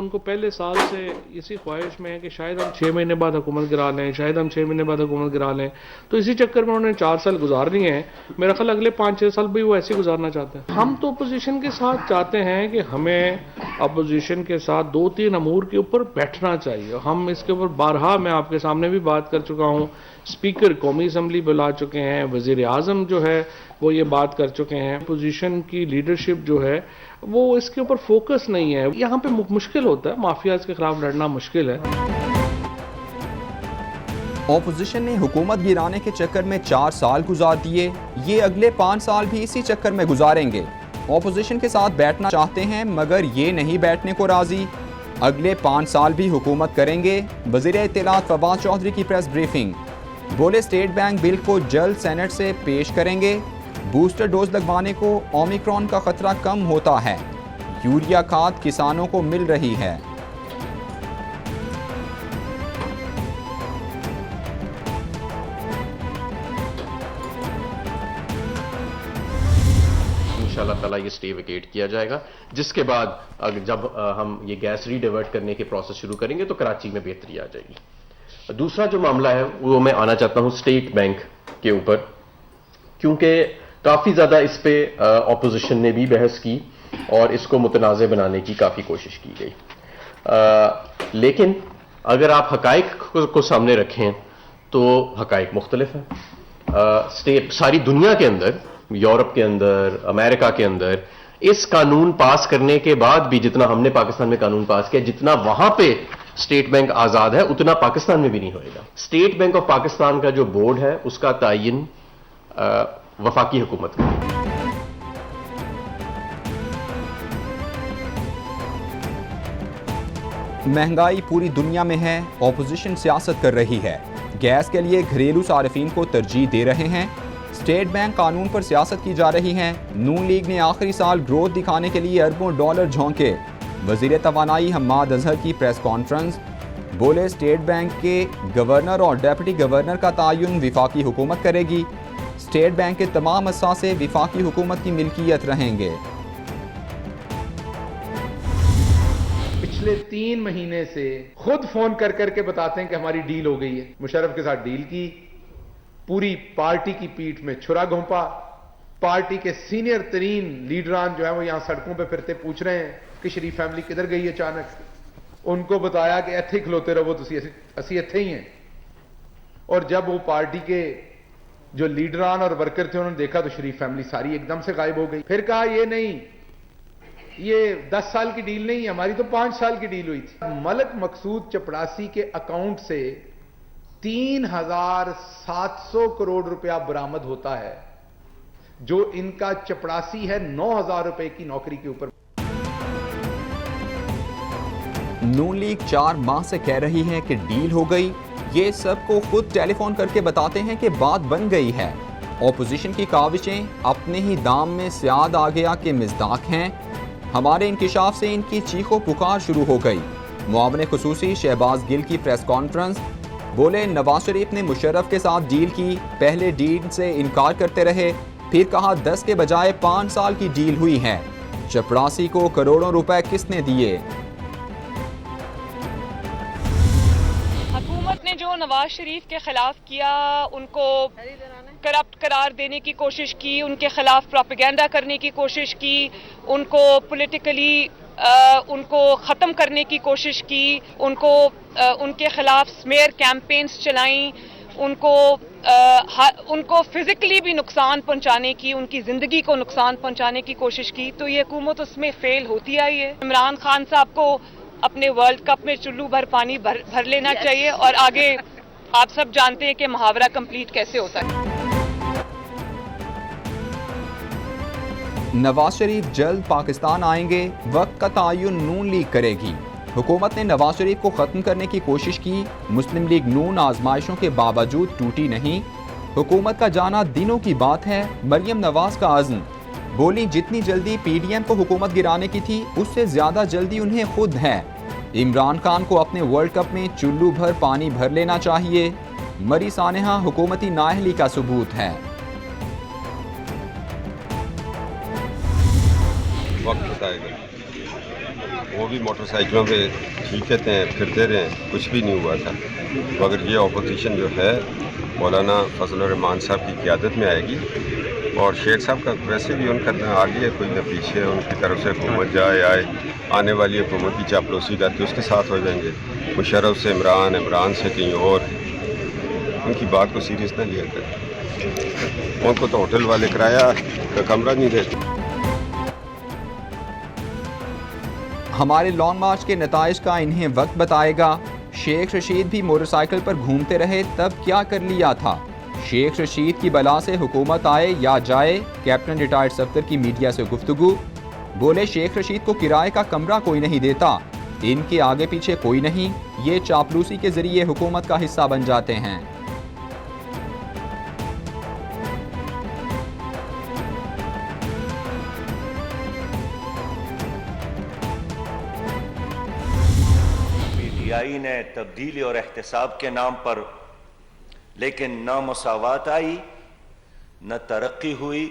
उनको पहले साल से इसी ख्वाहिश में है कि शायद हम 6 महीने बाद हुकूमत गिरा लें, शायद हम 6 महीने बाद हुकूमत गिरा लें। तो इसी चक्कर में उन्होंने 4 साल गुजार लिए हैं। मेरा ख्याल अगले 5-6 साल भी वो ऐसे गुजारना चाहते हैं। हम तो अपोजिशन के साथ चाहते हैं कि हमें अपोजिशन के साथ 2-3 अमूर के ऊपर बैठना चाहिए। हम इसके ऊपर बारहा मैं आपके सामने भी बात कर चुका हूँ, स्पीकर कौमी असम्बली बुला चुके हैं, वज़ीर आज़म जो है वो ये बात कर चुके हैं। अपोजिशन की लीडरशिप जो है वो इसके ऊपर फोकस नहीं है। यहाँ पे मुश्किल होता है, माफियाज के खिलाफ लड़ना मुश्किल है। ऑपोजिशन ने हुकूमत गिराने के चक्कर में 4 साल गुजार दिए, ये अगले 5 साल भी इसी चक्कर में गुजारेंगे। ऑपोजिशन के साथ बैठना चाहते हैं मगर ये नहीं बैठने को राजी, अगले 5 साल भी हुकूमत करेंगे। वज़ीर इत्तलात फवाद चौधरी की प्रेस ब्रीफिंग, बोले स्टेट बैंक बिल को जल्द सेनेट से पेश करेंगे। बूस्टर डोज लगवाने को ओमिक्रॉन का खतरा कम होता है, यूरिया खाद किसानों को मिल रही है। इंशाअल्लाह ताला ये स्टे वेकेट किया जाएगा, जिसके बाद जब हम ये गैस रीडाइवर्ट करने के प्रोसेस शुरू करेंगे तो कराची में बेहतरी आ जाएगी। दूसरा जो मामला है वो मैं आना चाहता हूं स्टेट बैंक के ऊपर, क्योंकि काफी ज्यादा इस पे ऑपोजिशन ने भी बहस की और इसको मुतनाज़ बनाने की काफी कोशिश की गई। लेकिन अगर आप हकाइक को सामने रखें तो हकाइक मुख्तलिफ है। सारी दुनिया के अंदर, यूरोप के अंदर, अमेरिका के अंदर इस कानून पास करने के बाद भी जितना हमने पाकिस्तान में कानून पास किया, जितना वहां पे स्टेट बैंक आजाद है उतना पाकिस्तान में भी नहीं होएगा। स्टेट बैंक ऑफ पाकिस्तान का जो बोर्ड है उसका तायिन वफाकी हुकूमत करेगी। महंगाई पूरी दुनिया में है, ऑपोजिशन सियासत कर रही है, गैस के लिए घरेलू सार्फिन को तरजीह दे रहे हैं। स्टेट बैंक कानून पर सियासत की जा रही है। नून लीग ने आखिरी साल ग्रोथ दिखाने के लिए अरबों डॉलर झोंके। वजीर तवानाई हम्माद अजहर की प्रेस कॉन्फ्रेंस, बोले स्टेट बैंक के गवर्नर और डेप्यूटी गवर्नर का तायुन विफाकी हुकूमत करेगी। स्टेट बैंक के तमाम असासे विफाकी हुकूमत की मिल्कियत रहेंगे। पिछले 3 महीने से खुद फोन कर करके बताते हैं कि हमारी डील हो गई है। मुशर्रफ के साथ डील की, पूरी पार्टी की पीठ में छुरा घोंपा। पार्टी के सीनियर तरीन लीडरान जो है वो यहां सड़कों पे फिरते पूछ रहे हैं कि शरीफ फैमिली किधर गई अचानक। उनको बताया कि इत्थे खलोते रहो, तुसी असी इत्थे ही हैं। और जब वो पार्टी के जो लीडरान और वर्कर थे उन्होंने देखा तो शरीफ फैमिली सारी एकदम से गायब हो गई। फिर कहा ये नहीं, ये 10 साल की डील नहीं है, हमारी तो 5 साल की डील हुई थी। मलक मकसूद चपड़ासी के अकाउंट से 3,700 करोड़ रुपया बरामद होता है, जो इनका चपड़ासी है 9,000 रुपए की नौकरी के ऊपर। नून लीग 4 माह से कह रही है कि डील हो गई, ये सबको खुद टेलीफोन करके बताते हैं कि बात बन गई है। ऑपोजिशन की काविशें अपने ही दाम में सियाद आ गया के मिज़दाक हैं। हमारे इंकिशाफ से इनकी चीखो पुकार शुरू हो गई। मुआवने खुसूसी शहबाज गिल की प्रेस कॉन्फ्रेंस, बोले नवाज शरीफ ने मुशर्रफ के साथ डील की, पहले डील से इनकार करते रहे, फिर कहा 10 के बजाय 5 साल की डील हुई है। चपड़ासी को करोड़ों रुपए किसने दिए? हुकूमत ने जो नवाज शरीफ के खिलाफ किया, उनको करप्ट करार देने की कोशिश की, उनके खिलाफ प्रोपेगेंडा करने की कोशिश की, उनको पॉलिटिकली उनको ख़त्म करने की कोशिश की, उनके खिलाफ स्मेयर कैंपेन्स चलाई, उनको फिजिकली भी नुकसान पहुंचाने की, उनकी ज़िंदगी को नुकसान पहुंचाने की कोशिश की। तो ये हुकूमत उसमें फेल होती आई है। इमरान खान साहब को अपने वर्ल्ड कप में चुल्लू भर पानी भर लेना चाहिए। और आगे आप सब जानते हैं कि मुहावरा कंप्लीट कैसे होता है। नवाज शरीफ जल्द पाकिस्तान आएंगे, वक्त का तायुन नून लीग करेगी। हुकूमत ने नवाज शरीफ को ख़त्म करने की कोशिश की, मुस्लिम लीग नून आजमाइशों के बावजूद टूटी नहीं। हुकूमत का जाना दिनों की बात है। मरियम नवाज का अज़्म, बोली जितनी जल्दी PDM को हुकूमत गिराने की थी उससे ज़्यादा जल्दी उन्हें खुद है। इमरान खान को अपने वर्ल्ड कप में चुल्लू भर पानी भर लेना चाहिए। मरी सानेहा हुकूमती नाअहली का सबूत है। वक्त बताएगा। वो भी मोटरसाइकिलों पे खींचते हैं, फिरते रहे, कुछ भी नहीं हुआ था। मगर ये अपोजिशन जो है मौलाना फजल रहमान साहब की क़यादत में आएगी और शेख साहब का वैसे भी उनका न आगे है कोई न पीछे है, उनकी तरफ से हुकूमत जाए आए, आने वाली हुकूमत की चापलूसी करके उसके साथ हो जाएंगे। मुशर्रफ से इमरान, इमरान से कहीं और, उनकी बात को सीरियस न लिया करें। उनको तो होटल वाले किराया का कमरा नहीं देते। हमारे लॉन्ग मार्च के नताइज का इन्हें वक्त बताएगा। शेख रशीद भी मोटरसाइकिल पर घूमते रहे, तब क्या कर लिया था? शेख रशीद की बला से हुकूमत आए या जाए, कैप्टन रिटायर्ड सफ्तर की मीडिया से गुफ्तगू। बोले शेख रशीद को किराए का कमरा कोई नहीं देता, इनके आगे पीछे कोई नहीं, ये चापलूसी के जरिए हुकूमत का हिस्सा बन जाते हैं। पीटीआई ने तब्दीली और एहतसाब के नाम पर लेकिन न मसावत आई, न तरक्की हुई,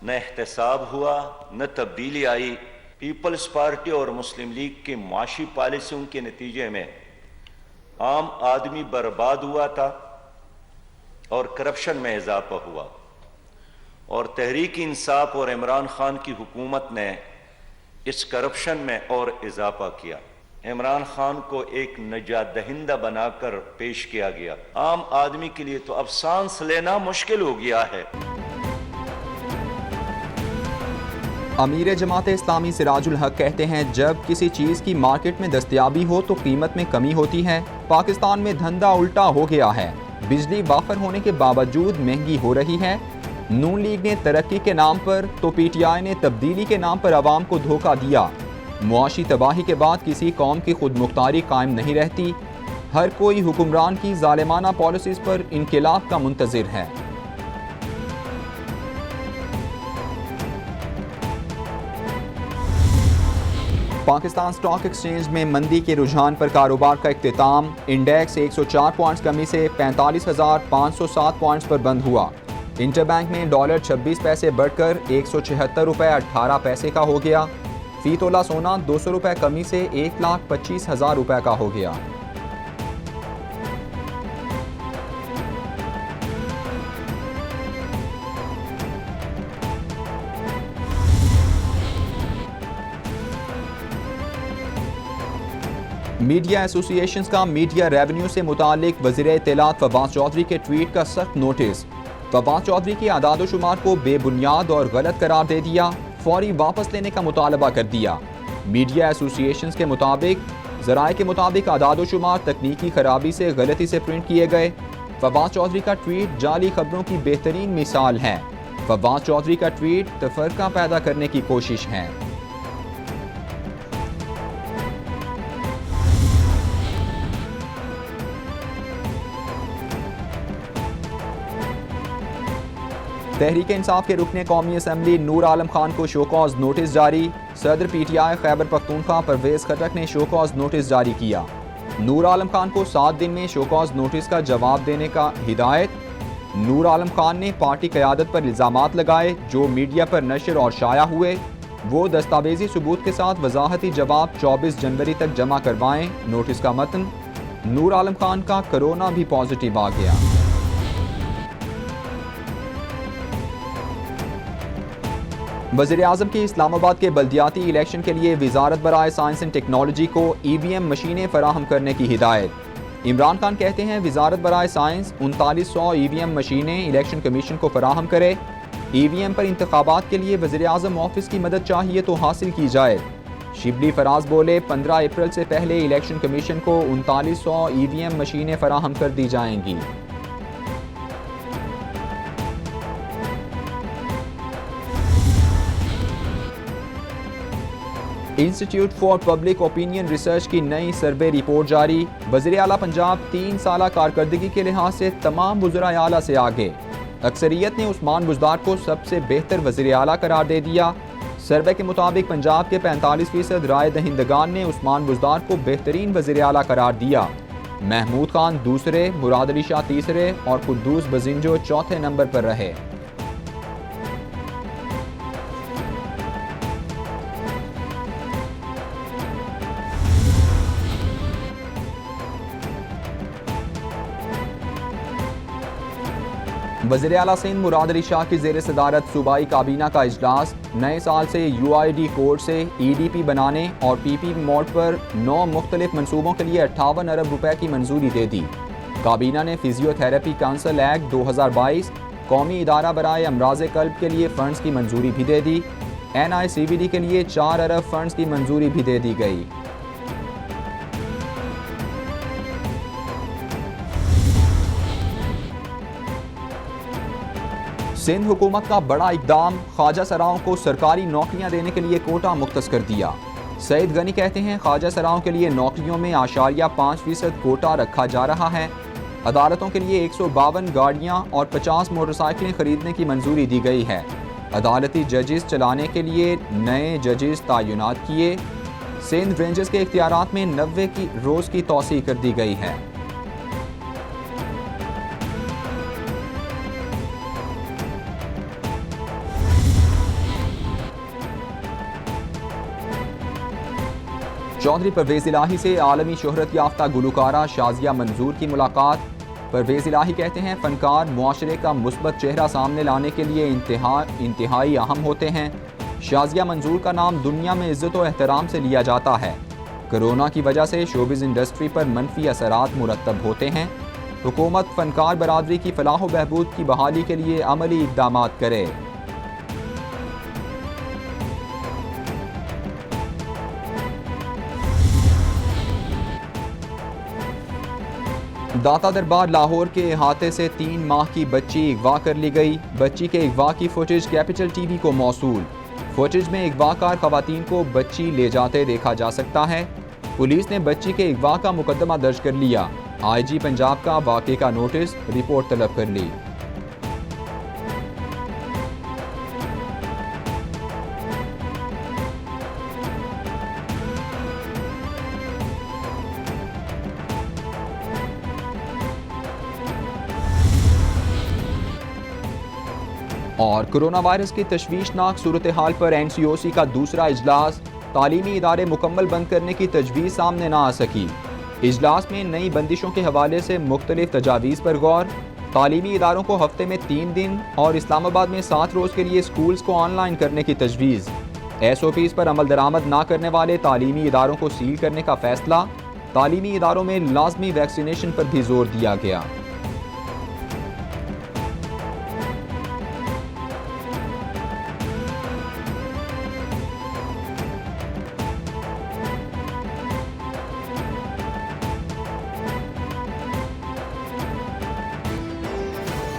न एहतसाब हुआ, न तब्दीली आई। पीपल्स पार्टी और मुस्लिम लीग की माशी पॉलिसियों के नतीजे में आम आदमी बर्बाद हुआ था और करप्शन में इजाफा हुआ, और तहरीक इंसाफ और इमरान खान की हुकूमत ने इस करप्शन में और इजाफा किया। इमरान खान को एक नजात दहिंदा बनाकर पेश किया गया। आम आदमी के लिए तो अब सांस लेना मुश्किल हो गया है। अमीर जमात इस्लामी सिराजुल हक कहते हैं, जब किसी चीज़ की मार्केट में दस्तयाबी हो तो कीमत में कमी होती है। पाकिस्तान में धंधा उल्टा हो गया है, बिजली वाफर होने के बावजूद महंगी हो रही है। नून लीग ने तरक्की के नाम पर तो पीटीआई ने तब्दीली के नाम पर अवाम को धोखा दिया। मुआशी तबाही के बाद किसी कौम की खुद मुख्तारी कायम नहीं रहती, हर कोई हुक्मरान की जालिमाना पॉलिसीज पर इनकिलाब का मुंतजिर है। पाकिस्तान स्टॉक एक्सचेंज में मंदी के रुझान पर कारोबार का इख्तिताम। इंडेक्स 104 पॉइंट्स कमी से 45,507 पॉइंट्स पर बंद हुआ। इंटरबैंक में डॉलर 26 पैसे बढ़कर 176 रुपये 18 पैसे का हो गया। फी तोला सोना 200 रुपये कमी से 1,25,000 रुपये का हो गया। मीडिया एसोसिएशंस का मीडिया रेवेन्यू से मुतालिक वज़ीर इत्तलात फवाद चौधरी के ट्वीट का सख्त नोटिस। फवाद चौधरी की आदाद-ओ-शुमार को बेबुनियाद और गलत करार दे दिया, फौरी वापस लेने का मुतालबा कर दिया। मीडिया एसोसिएशंस के मुताबिक ज़राए के मुताबिक आदाद-ओ-शुमार तकनीकी खराबी से गलती से प्रिंट किए गए। फवाद चौधरी का ट्वीट जाली खबरों की बेहतरीन मिसाल है। फवाद चौधरी का ट्वीट तफरका पैदा करने की कोशिश है। तहरीक इंसाफ के रुकने कौमी असम्बली नूर आलम खान को शोकॉज नोटिस जारी। सदर पीटीआई खैबर पख्तूनख्वा परवेज खटक ने शोकॉज नोटिस जारी किया। नूर आलम खान को 7 दिन में शोकॉज नोटिस का जवाब देने का हिदायत। नूर आलम खान ने पार्टी क़यादत पर इल्ज़ामात लगाए जो मीडिया पर नशर और शाया हुए। वो दस्तावेजी सबूत के साथ वजाहती जवाब 24 जनवरी तक जमा करवाएं। नोटिस का मतन, नूर आलम खान का कोरोना भी पॉजिटिव आ गया। वज़ीर-ए-आज़म की इस्लामाबाद के बल्दियाती इलेक्शन के लिए वज़ारत बराए साइंस एंड टेक्नोलॉजी को EVM मशीनें फराहम करने की हिदायत। इमरान खान कहते हैं वज़ारत बराए साइंस 3900 EVM मशीनें इलेक्शन कमीशन को फराहम करे। EVM पर इंतखाबात के लिए वज़ीर-ए-आज़म ऑफिस की मदद चाहिए तो हासिल की जाए। शिबली फराज बोले 15 अप्रैल से पहले इलेक्शन कमीशन को 3900 EVM मशीनें फराहम कर दी जाएंगी। Institute for public opinion research की नई सर्वे रिपोर्ट जारी। वज़ीर आला पंजाब 3 साला कारकर्दगी के लिहाज से तमाम वज़राए आला से आगे। अक्सरियत ने उस्मान बुज़दार को सबसे बेहतर वज़ीर आला करार दे दिया। सर्वे के मुताबिक पंजाब के 45% राय दहिंदगान ने उस्मान बुज़दार को बेहतरीन वज़ीर आला करार दिया। महमूद खान दूसरे, मुराद अली शाह तीसरे और कुद्दूस बजिंजो चौथे नंबर पर रहे। वज़ीर आला सिंध मुराद अली शाह की ज़ेर सदारत सूबाई काबीना का इजलास। नए साल से UID कोड से EDP बनाने और PP मोड पर 9 मुख्तलिफ मनसूबों के लिए 58 अरब रुपए की मंजूरी दे दी। काबीना ने फिजियोथेरेपी काउंसिल एक्ट 2022, कौमी इदारा बराए अमराज़ कल्ब के लिए फ़ंड्स की मंजूरी भी दे दी। NICVD के लिए 4 अरब फ़ंड्स की मंजूरी भी दे दी गई। सिंध हुकूमत का बड़ा इकदाम, ख्वाजा सराओं को सरकारी नौकरियां देने के लिए कोटा मुख्तस कर दिया। सईद गनी कहते हैं ख्वाजा सराओं के लिए नौकरियों में 8.5% कोटा रखा जा रहा है। अदालतों के लिए 152 गाड़ियां और 50 मोटरसाइकिलें खरीदने की मंजूरी दी गई है। अदालती जजेस चलाने के लिए नए जजेस तैनात किए। सिंध रेंजर्स के इख्तियारात में 90 की रोज़ की तौसीह कर दी गई है। चौधरी परवेज़ इलाही से आलमी शोहरत याफ्ता गुलकारा शाजिया मंजूर की मुलाकात। परवेज़ इलाही कहते हैं फनकार मुआशरे का मुस्बत चेहरा सामने लाने के लिए इंतहाई अहम होते हैं। शाजिया मंजूर का नाम दुनिया में इज्जत और एहतराम से लिया जाता है। कोरोना की वजह से शोबिज़ इंडस्ट्री पर मनफी असरात मुरतब होते हैं। हुकूमत फनकार बरादरी की फलाह व बहबूद की बहाली के लिए अमली इक़दामात करे। दाता दरबार लाहौर के अहाते से 3 माह की बच्ची अगवा कर ली गई। बच्ची के अगवा की फुटेज कैपिटल TV को मौसूल। फुटेज में अगवाकार खवातीन को बच्ची ले जाते देखा जा सकता है। पुलिस ने बच्ची के अगवा का मुकदमा दर्ज कर लिया। IG पंजाब का वाक़े का नोटिस रिपोर्ट तलब कर ली। और कोरोना वायरस की तशवीशनाक सूरत हाल पर NCOC का दूसरा इजलास। तालीमी इदारे मुकम्मल बंद करने की तजवीज़ सामने ना आ सकी। इजलास में नई बंदिशों के हवाले से मुख्तलिफ तजावीज़ पर गौर। तालीमी इदारों को हफ्ते में 3 दिन और इस्लामाबाद में 7 रोज़ के लिए स्कूल्स को ऑनलाइन करने की तजवीज़। SOPs पर अमल दरामद ना करने वाले तालीमी इदारों को सील करने का फैसला। तालीमी इदारों में लाजमी वैक्सीनेशन पर भी जोर दिया गया।